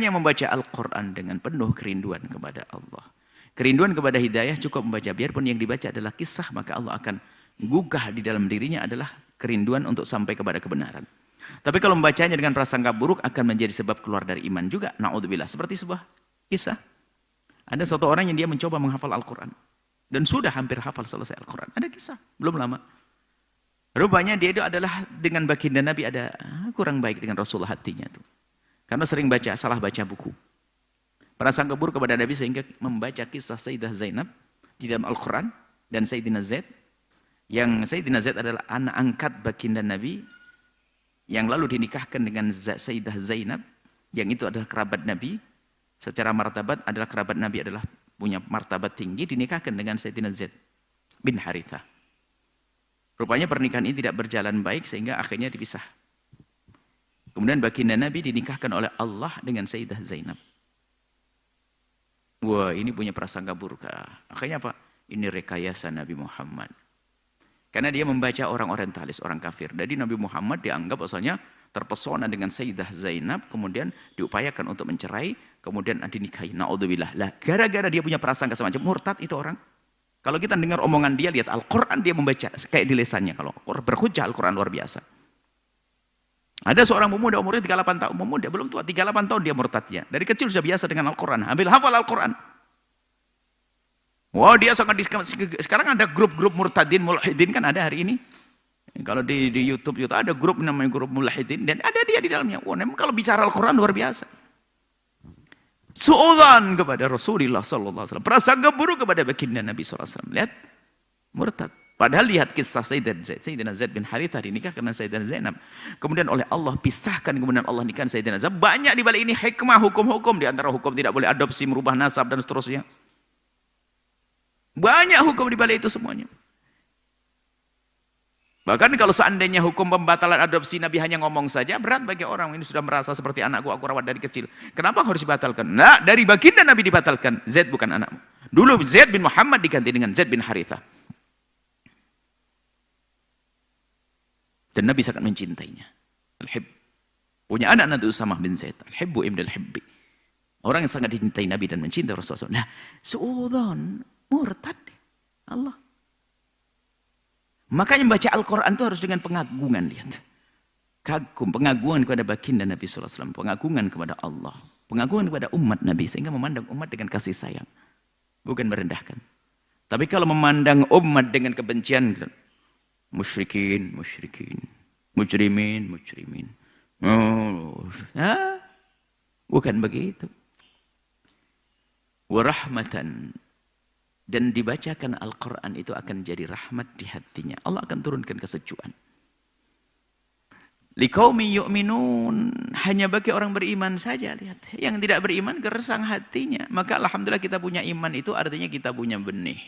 Makanya membaca Al-Quran dengan penuh kerinduan kepada Allah. Kerinduan kepada hidayah cukup membaca. Biarpun yang dibaca adalah kisah, maka Allah akan gugah di dalam dirinya adalah kerinduan untuk sampai kepada kebenaran. Tapi kalau membacanya dengan prasangka buruk akan menjadi sebab keluar dari iman juga. Na'udzubillah. Seperti sebuah kisah. Ada satu orang yang dia mencoba menghafal Al-Quran. Dan sudah hampir hafal selesai Al-Quran. Ada kisah. Belum lama. Rupanya dia itu adalah dengan baginda Nabi ada kurang baik dengan Rasulullah hatinya tuh. Karena sering salah baca buku. Prasangka buruk kepada Nabi sehingga membaca kisah Sayyidah Zainab di dalam Al-Quran dan Sayyidina Zaid. Yang Sayyidina Zaid adalah anak angkat baginda Nabi yang lalu dinikahkan dengan Sayyidah Zainab, yang itu adalah kerabat Nabi. Secara martabat adalah kerabat Nabi, adalah punya martabat tinggi, dinikahkan dengan Sayyidina Zaid bin Harithah. Rupanya pernikahan ini tidak berjalan baik sehingga akhirnya dipisah. Kemudian baginda Nabi dinikahkan oleh Allah dengan Sayyidah Zainab. Wah, ini punya prasangka buruk. Akhirnya apa? Ini rekayasa Nabi Muhammad. Karena dia membaca orang orientalis, orang kafir. Jadi Nabi Muhammad dianggap asalnya terpesona dengan Sayyidah Zainab, kemudian diupayakan untuk mencerai, kemudian dinikahi. Na'udzubillah. Lah, gara-gara dia punya prasangka semacam murtad itu orang. Kalau kita dengar omongan dia, lihat Al-Quran dia membaca kayak di lesannya. Kalau berhujjah Al-Quran luar biasa. Ada seorang pemuda umurnya 38 tahun, pemuda belum tua, 38 tahun dia murtadnya. Dari kecil sudah biasa dengan Al-Quran, ambil hafal Al-Quran. Wow, dia sangat sekarang ada grup-grup murtadin, mulhidin kan ada hari ini. Kalau di YouTube ada grup namanya grup mulhidin dan ada dia di dalamnya. Wah, memang kalau bicara Al-Quran luar biasa. Suudzon kepada Rasulullah SAW, prasangka buruk kepada baginda Nabi SAW. Lihat, murtad. Padahal lihat kisah Sayyidina Zaid bin Harithah dinikah karena Sayyidina Zainab. Kemudian oleh Allah pisahkan, kemudian Allah nikahkan Sayyidina Zainab. Banyak di balik ini hikmah, hukum-hukum. Di antara hukum tidak boleh adopsi, merubah nasab dan seterusnya. Banyak hukum di balik itu semuanya. Bahkan kalau seandainya hukum pembatalan adopsi Nabi hanya ngomong saja, berat bagi orang ini sudah merasa seperti anakku, aku rawat dari kecil. Kenapa harus dibatalkan? Nah, dari baginda Nabi dibatalkan. Zaid bukan anakmu. Dulu Zaid bin Muhammad diganti dengan Zaid bin Harithah. Dan Nabi sangat mencintainya. Al-Hib. Punya anak Nabi Usamah bin Zaid. Al-Hibbu ibn al-Hibbi. Orang yang sangat dicintai Nabi dan mencintai Rasulullah. Nah, suudzon, murtad. Allah. Makanya membaca Al-Quran itu harus dengan pengagungan. Lihat. Kagum, pengagungan kepada baginda Nabi SAW. Pengagungan kepada Allah. Pengagungan kepada umat Nabi. Sehingga memandang umat dengan kasih sayang. Bukan merendahkan. Tapi kalau memandang umat dengan kebencian, musyrikin, mujrimin. Oh, bukan begitu. Warahmatan, dan dibacakan Al-Quran itu akan jadi rahmat di hatinya. Allah akan turunkan kesejukan. Liqaumi yu'minun, hanya bagi orang beriman saja. Lihat, yang tidak beriman gersang hatinya. Maka alhamdulillah kita punya iman itu artinya kita punya benih.